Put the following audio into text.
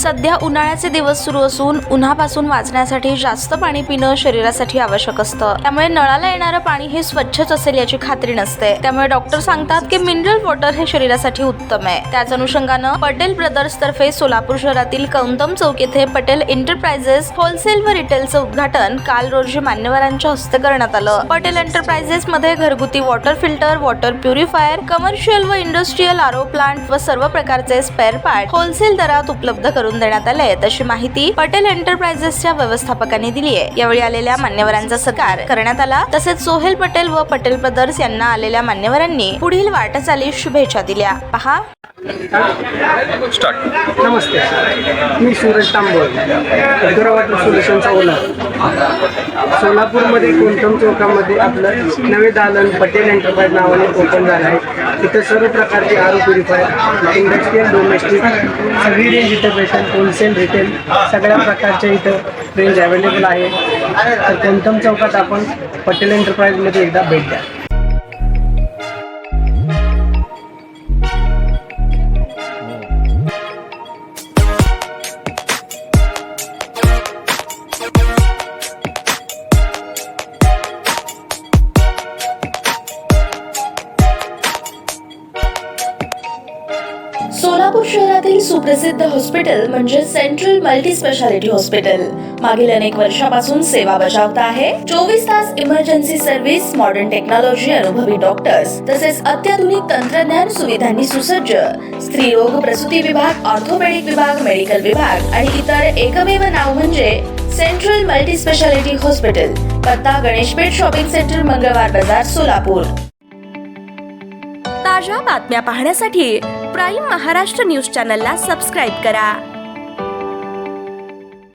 सध्या उन्हाळ्याचे दिवस सुरू असून उन्हापासून वाचण्यासाठी जास्त पाणी पिणं शरीरासाठी आवश्यक असतं। त्यामुळे नळाला येणारं पाणी हे स्वच्छच असेल याची खात्री नसते। त्यामुळे डॉक्टर सांगतात की मिनरल वॉटर हे शरीरासाठी उत्तम आहे। त्याच अनुषंगानं पटेल ब्रदर्स तर्फे सोलापूर शहरातील कौंतम चौक येथे पटेल एंटरप्राइजेस होलसेल व रिटेलचं उद्घाटन काल रोजी मान्यवरांच्या हस्ते करण्यात आलं। पटेल एंटरप्राइजेस मध्ये घरगुती water filter, water purifier, commercial व इंडस्ट्रियल आरओ प्लांट व सर्व प्रकारचे स्पेअर पार्ट होलसेल दरात उपलब्ध करून देण्यात आले, अशी माहिती पटेल एंटरप्राइजेसच्या व्यवस्थापकांनी दिली आहे। यावेळी आलेल्या मान्यवरांचा सत्कार करण्यात आला। तसेच सोहेल पटेल व पटेल ब्रदर्स यांना आलेल्या मान्यवरांनी पुढील वाटचालीस शुभेच्छा दिल्या। पहा। नमस्ते, मी सूरज तांबोळ, अधुरा वॉटर सोल्युशनचा ओनर। सोलापूरमध्ये कोंतम चौकामध्ये आपलं नवे दालन पटेल एंटरप्राइज नावाने ओपन झालं आहे। तिथं सर्व प्रकारचे R O purifier, industrial, domestic सगळी रेंज इथं भेटेल। होलसेल, रिटेल सगळ्या प्रकारच्या इथं रेंज अवेलेबल आहे। तर कोंतम चौकात आपण पटेल एंटरप्राइजमध्ये एकदा भेट द्या। सोलापूर शहरातील सुप्रसिद्ध हॉस्पिटल म्हणजे सेंट्रल मल्टी स्पेशालिटी हॉस्पिटल मागील अनेक वर्षापासून सेवा बजावत आहे। 24 तास इमर्जन्सी सर्व्हिस, मॉडर्न टेक्नॉलॉजी, अनुभवी डॉक्टर्स तसेच अत्याधुनिक तंत्रज्ञान सुविधांनी सुसज्ज स्त्रीरोग प्रसूती विभाग, ऑर्थोपेडिक विभाग, मेडिकल विभाग आणि इतर एकमेव नाव म्हणजे सेंट्रल मल्टी स्पेशालिटी हॉस्पिटल। पत्ता गणेशपेठ शॉपिंग सेंटर, मंगळवार बाजार, सोलापूर। ताज्या बातम्या पाहण्यासाठी प्राईम महाराष्ट्र न्यूज चॅनलला सबस्क्राईब करा।